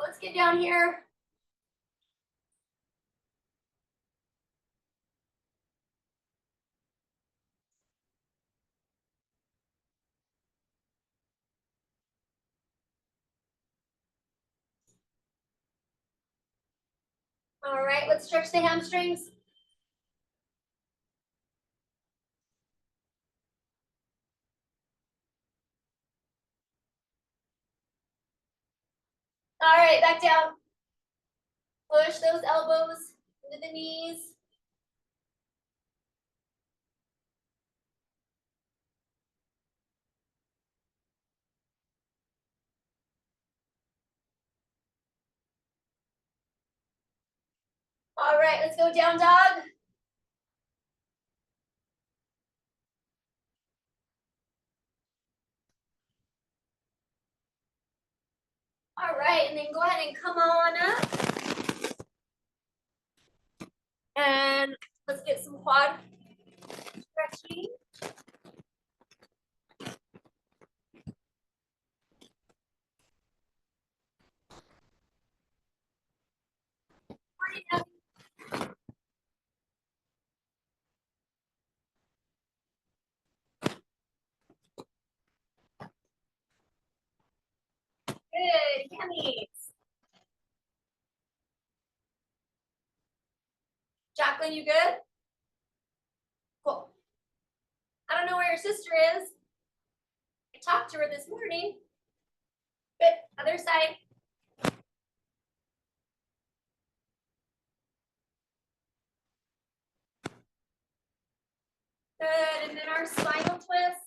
let's get down here. All right, let's stretch the hamstrings. All right, back down. Push those elbows into the knees. All right, let's go down dog. All right, and then go ahead and come on up. And let's get some quad stretching. Good, yummies. Jacqueline, you good? Cool. I don't know where your sister is. I talked to her this morning. Good, other side. Good, and then our spinal twist.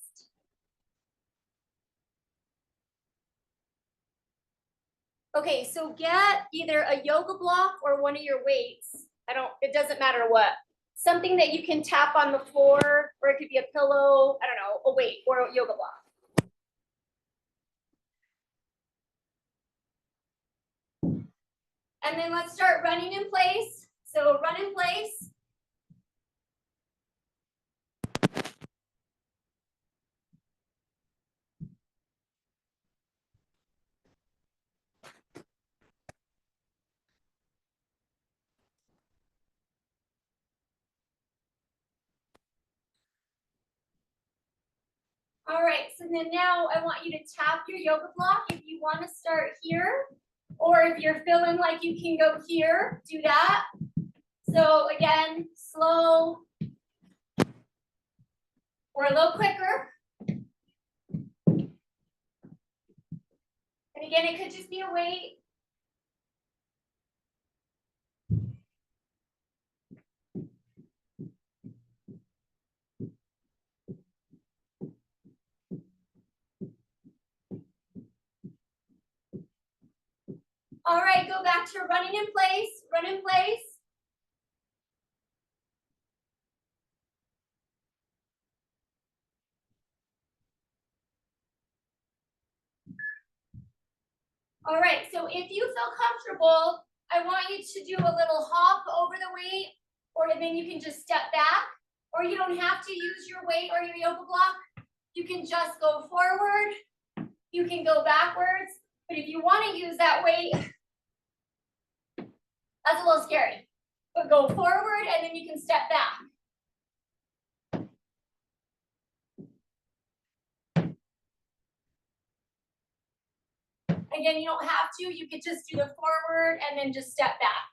Okay, so get either a yoga block or one of your weights. It doesn't matter what. Something that you can tap on the floor, or it could be a pillow, I don't know, a weight or a yoga block. And then let's start running in place. So run in place. All right, so then now I want you to tap your yoga block if you want to start here, or if you're feeling like you can go here, do that. So again, slow or a little quicker. And again, it could just be a weight. All right, go back to running in place, run in place. All right, so if you feel comfortable, I want you to do a little hop over the weight, or then you can just step back, or you don't have to use your weight or your yoga block. You can just go forward, you can go backwards, but if you want to use that weight, that's a little scary. But go forward and then you can step back. Again, you don't have to, you could just do the forward and then just step back.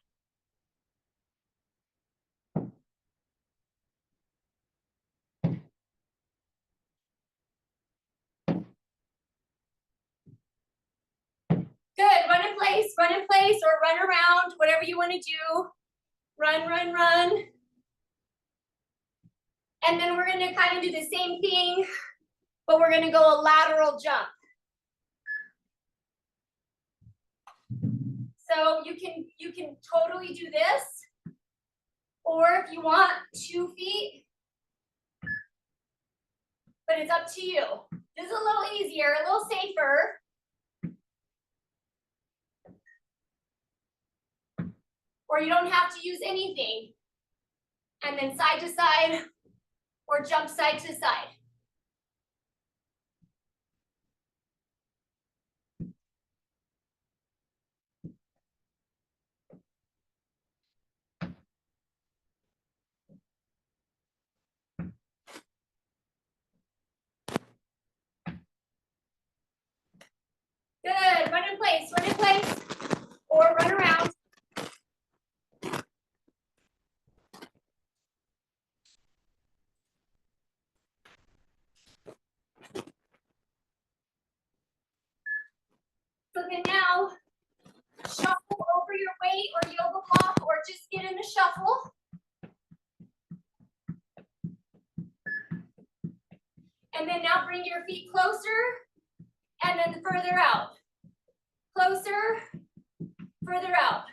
Good, run in place or run around, whatever you want to do. Run, run, run. And then we're going to kind of do the same thing, but we're going to go a lateral jump. So you can totally do this, or if you want 2 feet, but it's up to you. This is a little easier, a little safer. Or you don't have to use anything. And then side to side, or jump side to side. then now shuffle over your weight or yoga block, or just get in the shuffle. And then now bring your feet closer and then further out. Closer, further out.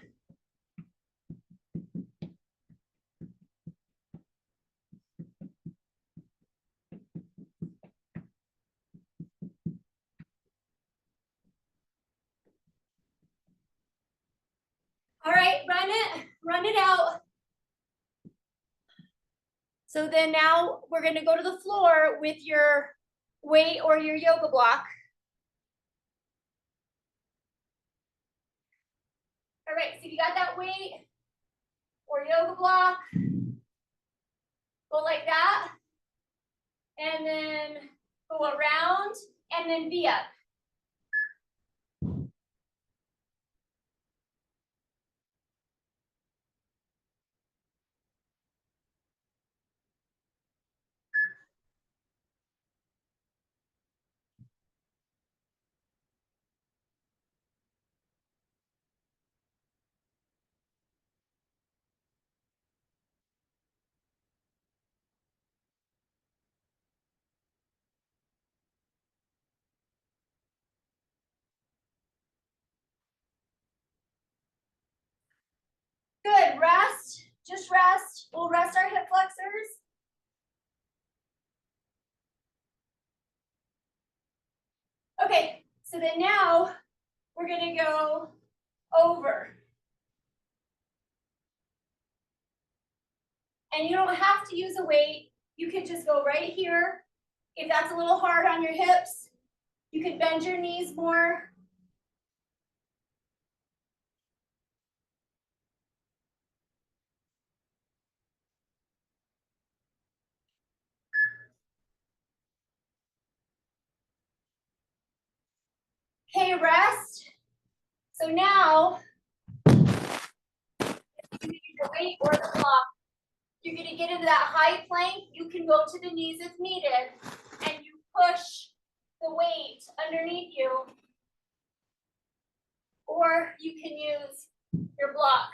All right, run it out. So then now we're gonna go to the floor with your weight or your yoga block. All right, so you got that weight or yoga block, go like that, and then go around, and then V up. Good, rest, just rest. We'll rest our hip flexors. Okay, so then now we're gonna go over. And you don't have to use a weight. You could just go right here. If that's a little hard on your hips, you could bend your knees more. Okay, rest. So now, you use the weight or the block. You're gonna get into that high plank. You can go to the knees if needed, and you push the weight underneath you, or you can use your block.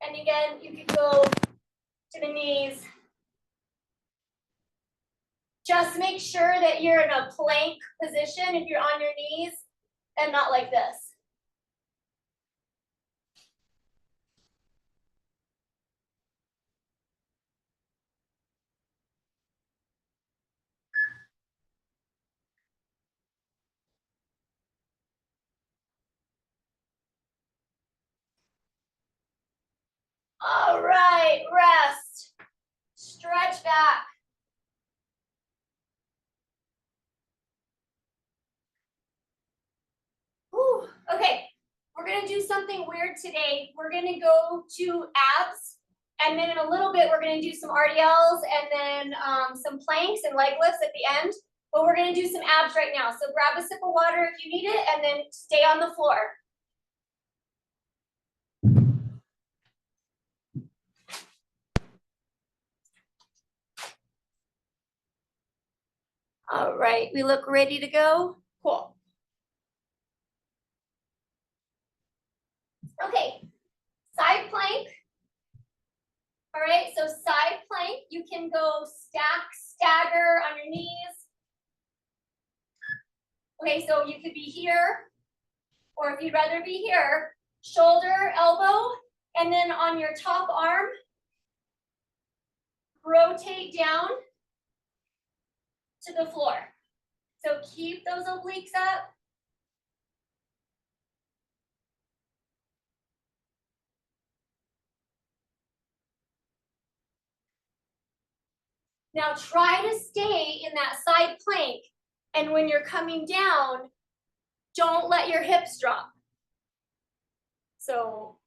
And again, you could go to the knees. Just make sure that you're in a plank position if you're on your knees and not like this. All right, rest. Stretch back. Whew. Okay, we're gonna do something weird today. We're gonna go to abs, and then in a little bit, we're gonna do some RDLs and then some planks and leg lifts at the end. But we're gonna do some abs right now. So grab a sip of water if you need it, and then stay on the floor. All right, we look ready to go. Cool. Okay, side plank. All right, so side plank, you can go stack, stagger on your knees. Okay, so you could be here, or if you'd rather be here, shoulder, elbow, and then on your top arm, rotate down to the floor. So keep those obliques up. Now try to stay in that side plank, and when you're coming down, don't let your hips drop. So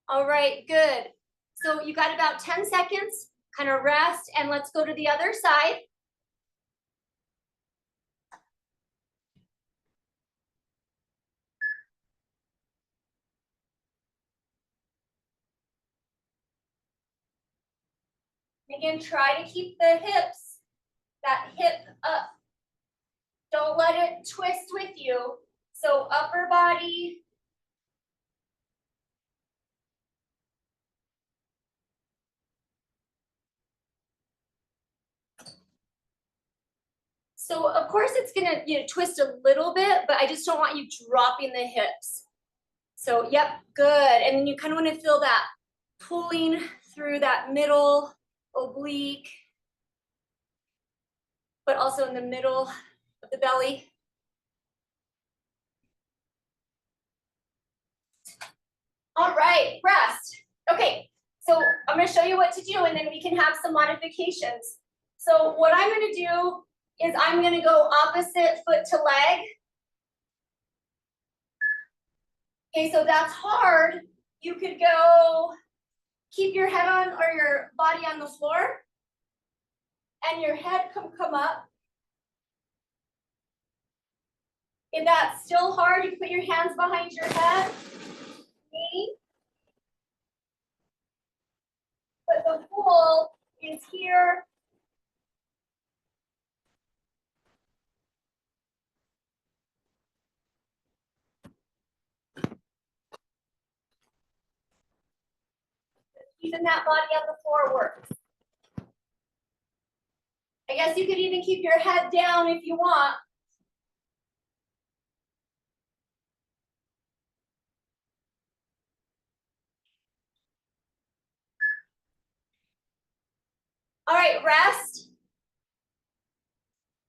all right, good. So you got about 10 seconds, kind of rest, and let's go to the other side. Again, try to keep the hips, that hip up. Don't let it twist with you. So upper body. So of course it's gonna twist a little bit, but I just don't want you dropping the hips. So yep, good. And then you kind of want to feel that pulling through that middle oblique, but also in the middle of the belly. All right, rest. Okay, so I'm gonna show you what to do and then we can have some modifications. So what I'm gonna do is I'm gonna go opposite foot to leg. Okay, so that's hard. You could go, keep your head on or your body on the floor and your head come up. If that's still hard, you can put your hands behind your head. Okay. But the pull is here. Keeping that body on the floor works. I guess you could even keep your head down if you want. All right, rest.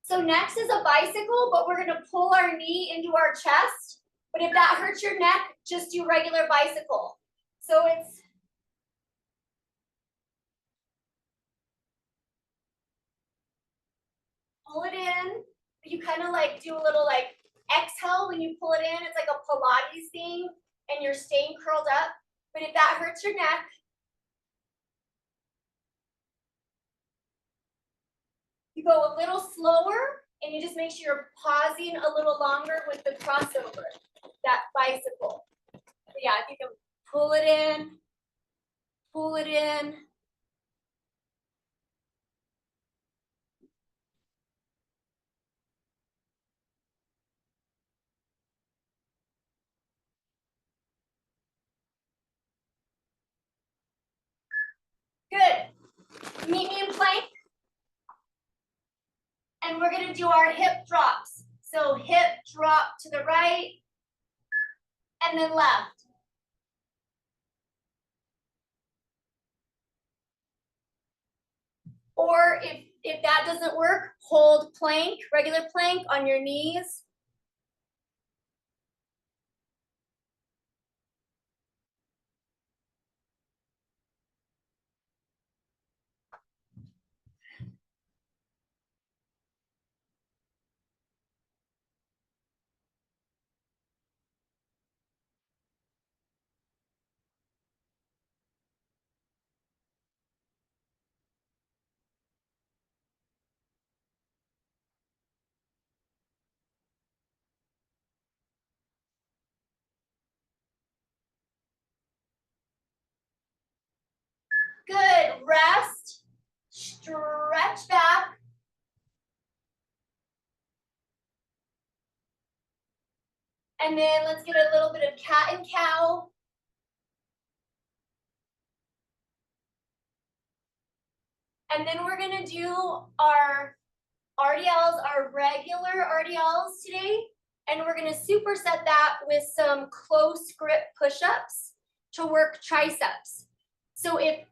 So next is a bicycle, but we're gonna pull our knee into our chest. But if that hurts your neck, just do regular bicycle. So it's pull it in. You kind of like do a little like exhale when you pull it in. It's like a Pilates thing and you're staying curled up. But if that hurts your neck, you go a little slower and you just make sure you're pausing a little longer with the crossover, that bicycle. So yeah, if you can pull it in, pull it in. Good. Meet me in plank. And we're gonna do our hip drops. So hip drop to the right and then left. Or if that doesn't work, hold plank, regular plank on your knees. Good, rest, stretch back. And then let's get a little bit of cat and cow. And then we're gonna do our RDLs, our regular RDLs today. And we're gonna superset that with some close grip push-ups to work triceps. So if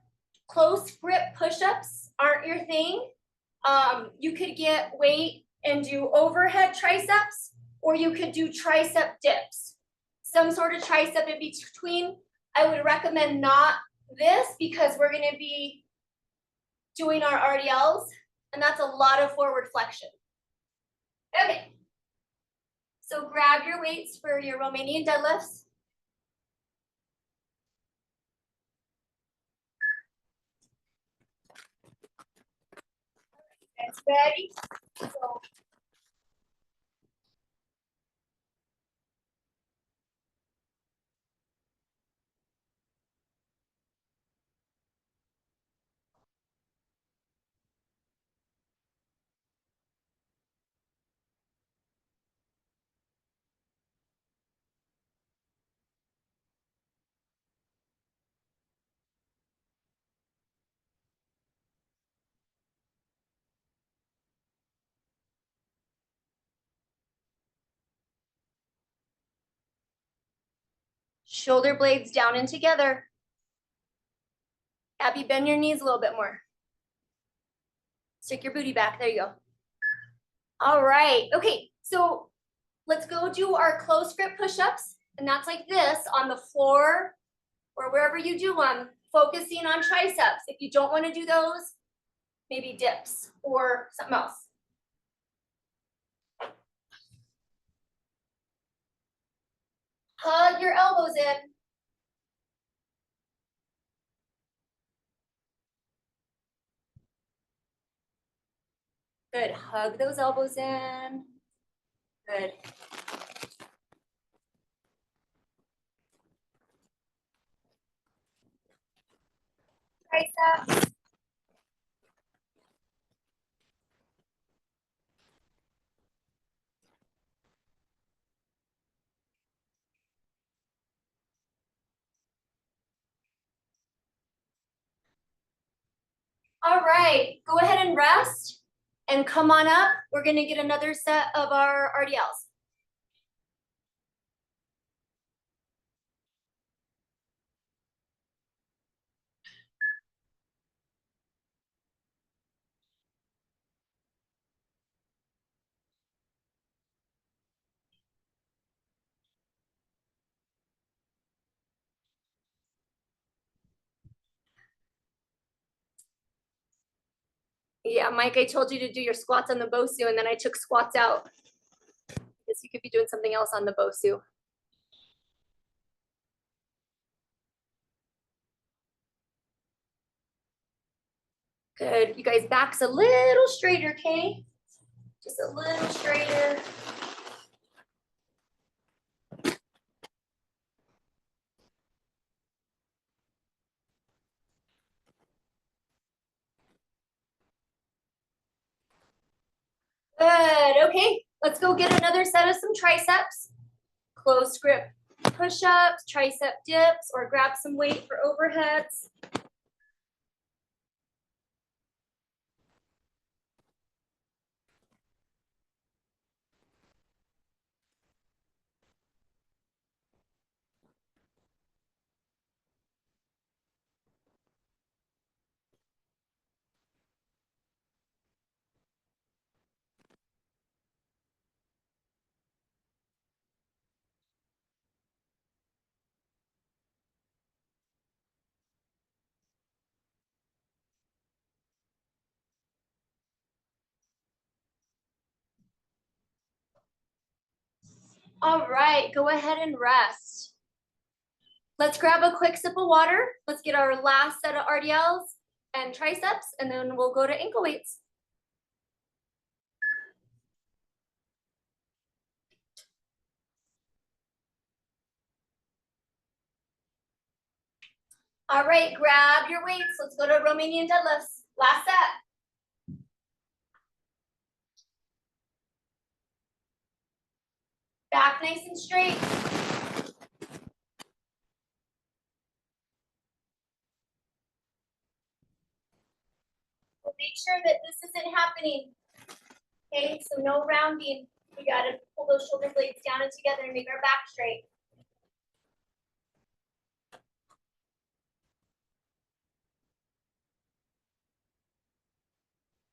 close grip push-ups aren't your thing, you could get weight and do overhead triceps, or you could do tricep dips. Some sort of tricep in between. I would recommend not this because we're gonna be doing our RDLs, and that's a lot of forward flexion. Okay, so grab your weights for your Romanian deadlifts. It's ready. So Shoulder blades down and together. Abby, bend your knees a little bit more. Stick your booty back. There you go. All right. Okay. So let's go do our close grip push-ups. And that's like this on the floor or wherever you do them, focusing on triceps. If you don't want to do those, maybe dips or something else. Hug your elbows in. Good. Hug those elbows in. Good. Triceps. All right. Go ahead and rest and come on up. We're going to get another set of our RDLs. Yeah, Mike, I told you to do your squats on the BOSU and then I took squats out. Guess you could be doing something else on the BOSU. Good. You guys, back's a little straighter, okay? Just a little straighter. Good. Okay, let's go get another set of some triceps. Close grip push-ups, tricep dips, or grab some weight for overheads. All right, go ahead and rest. Let's grab a quick sip of water. Let's get our last set of RDLs and triceps, and then we'll go to ankle weights. All right, grab your weights. Let's go to Romanian deadlifts. Last set. Back nice and straight. We'll make sure that this isn't happening. Okay, so no rounding. We gotta pull those shoulder blades down and together and make our back straight.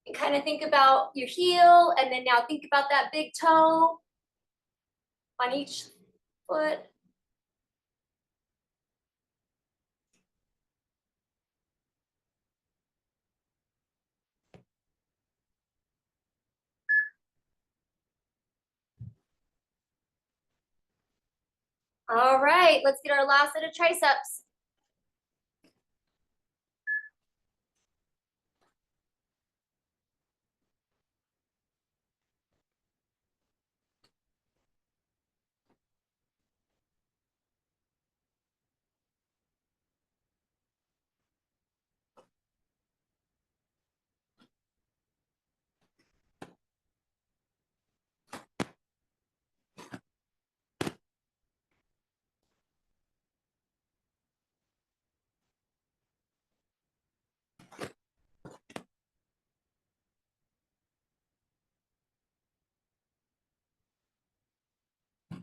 And kind of think about your heel, and then now think about that big toe on each foot. All right, let's get our last set of triceps.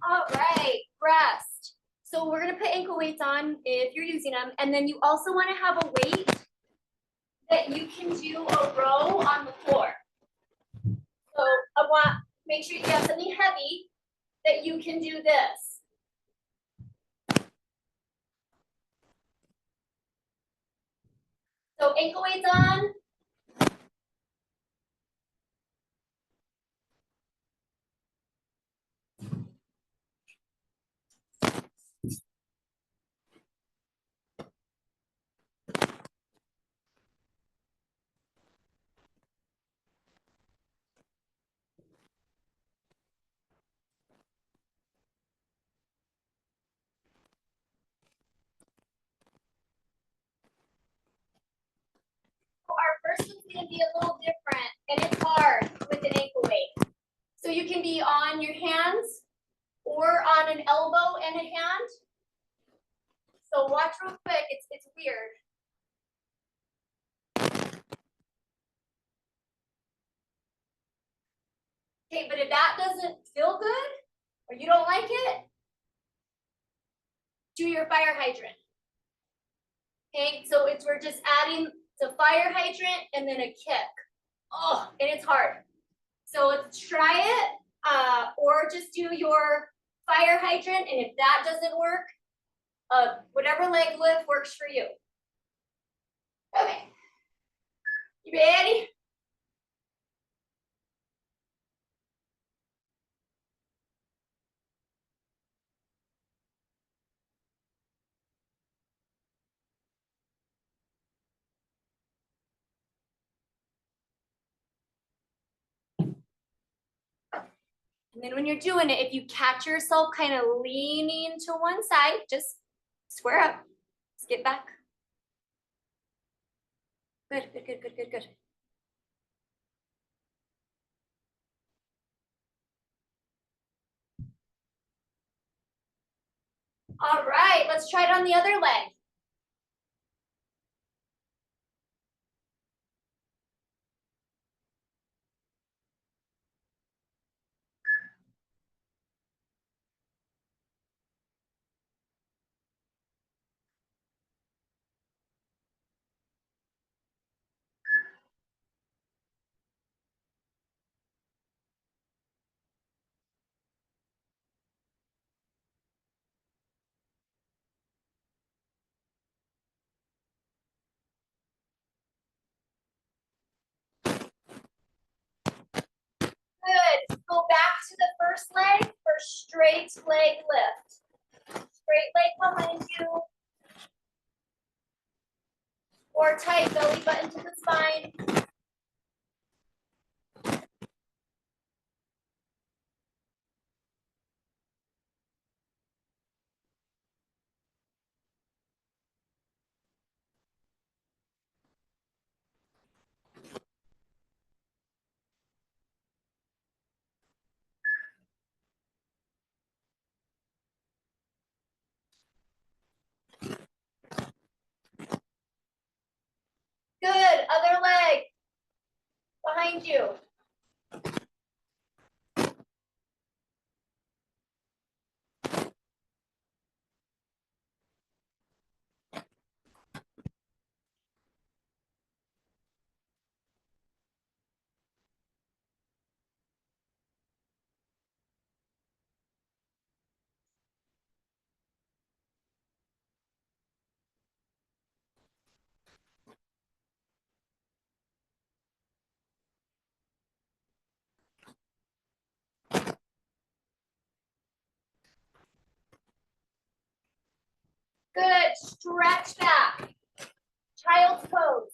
All right, rest. So we're gonna put ankle weights on if you're using them, and then you also wanna have a weight that you can do a row on the floor. So I want, make sure you have something heavy that you can do this. So ankle weights on. Our first one's gonna be a little different, and it's hard with an ankle weight. So you can be on your hands or on an elbow and a hand. So watch real quick, it's weird. Okay, but if that doesn't feel good, or you don't like it, do your fire hydrant. Okay, so we're just adding the fire hydrant and then a kick. Oh, and it's hard. So let's try it, or just do your fire hydrant, and if that doesn't work, whatever leg lift works for you. Okay, you ready? And then when you're doing it, if you catch yourself kind of leaning to one side, just square up, just get back. Good, good, good, good, good, good. All right, let's try it on the other leg. Good. Go back to the first leg for straight leg lift. Straight leg behind you. Or tight belly button to the spine. Good. Other leg behind you. Good. Stretch back. Child's pose.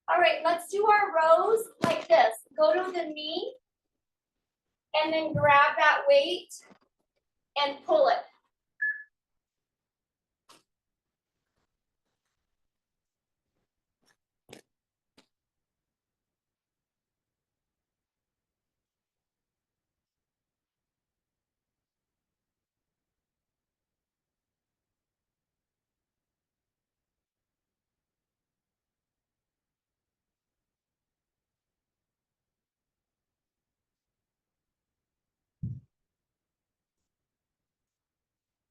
All right, let's do our rows like this. Go to the knee and then grab that weight and pull it.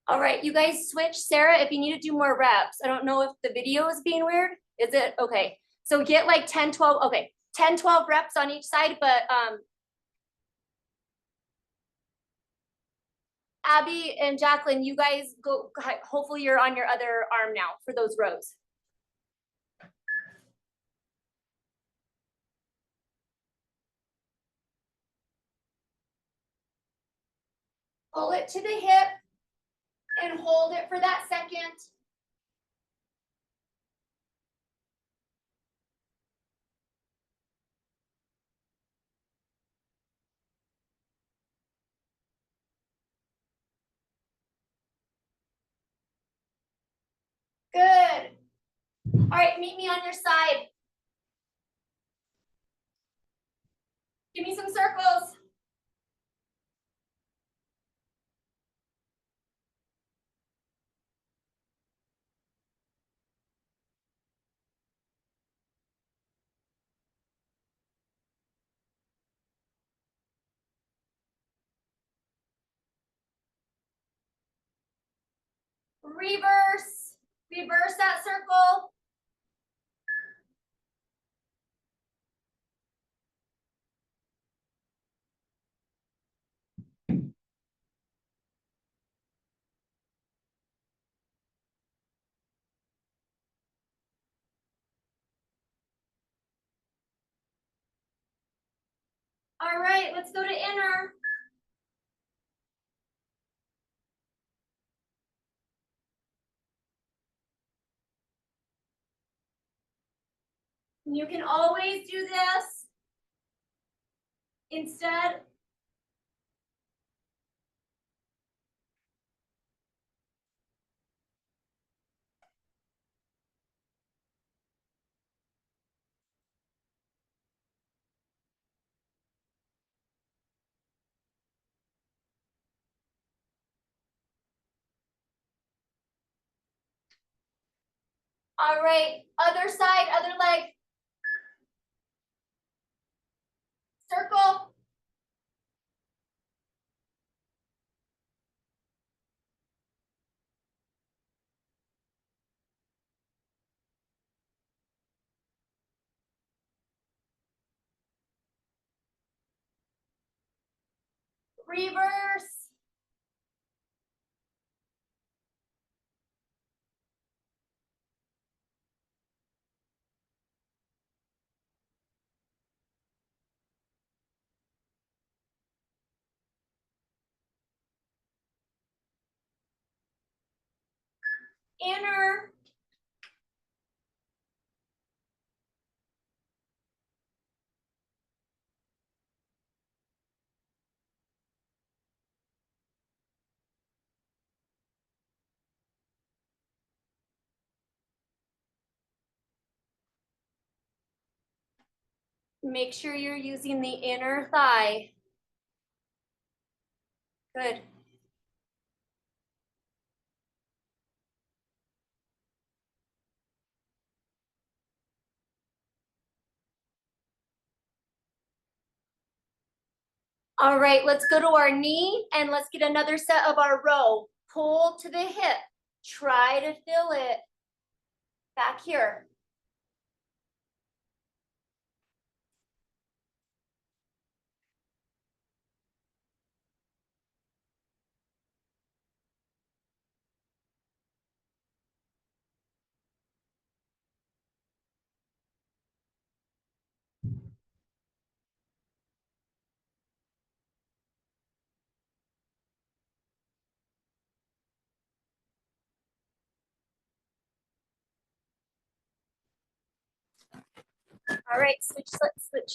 All right, you guys switch. Sarah, if you need to do more reps, I don't know if the video is being weird. Is it? Okay. So get like 10, 12, okay. 10, 12 reps on each side, but Abby and Jacqueline, you guys go, hopefully you're on your other arm now for those rows. Pull it to the hip and hold it for that second. Good. All right, meet me on your side. Give me some circles. Reverse. Reverse that circle. All right, let's go to inner. You can always do this instead. All right, other side, other leg. Circle. Reverse. Inner. Make sure you're using the inner thigh. Good. All right, let's go to our knee and let's get another set of our row. Pull to the hip. Try to feel it back here. All right, switch, switch.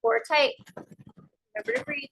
Core tight. Remember to breathe.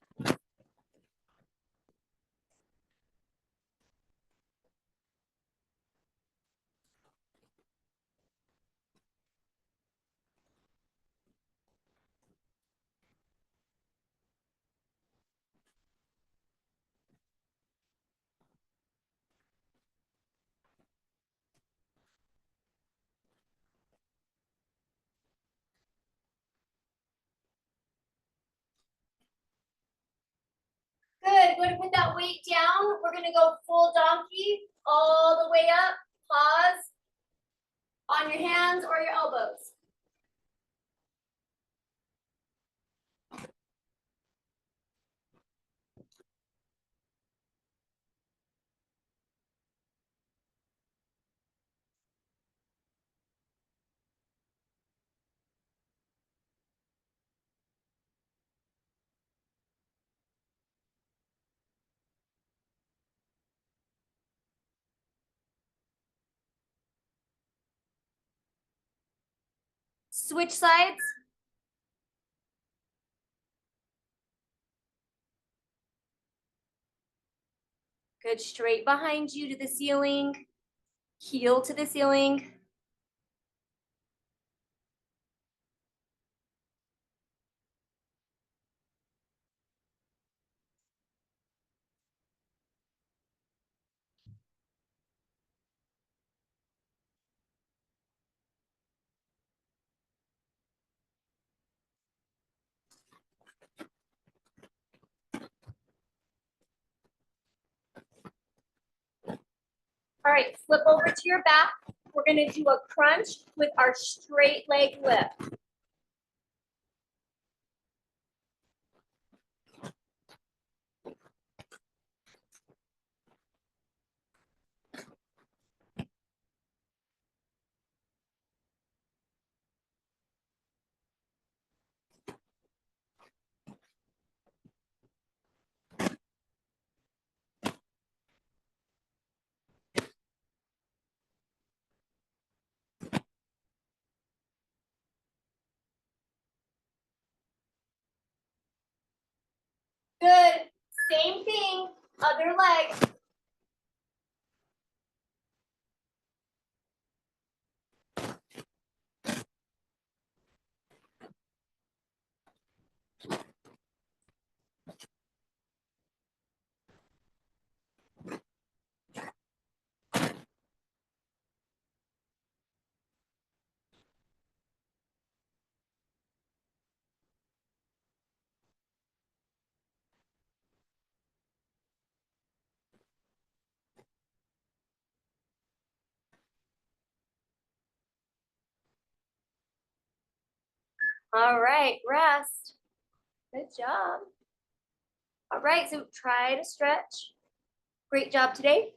Go ahead and put that weight down. We're gonna go full donkey all the way up. Pause on your hands or your elbows. Switch sides. Good, straight behind you to the ceiling. Heel to the ceiling. All right, flip over to your back. We're gonna do a crunch with our straight leg lift. Good, same thing, other leg. All right, rest. Good job. All right, so try to stretch. Great job today.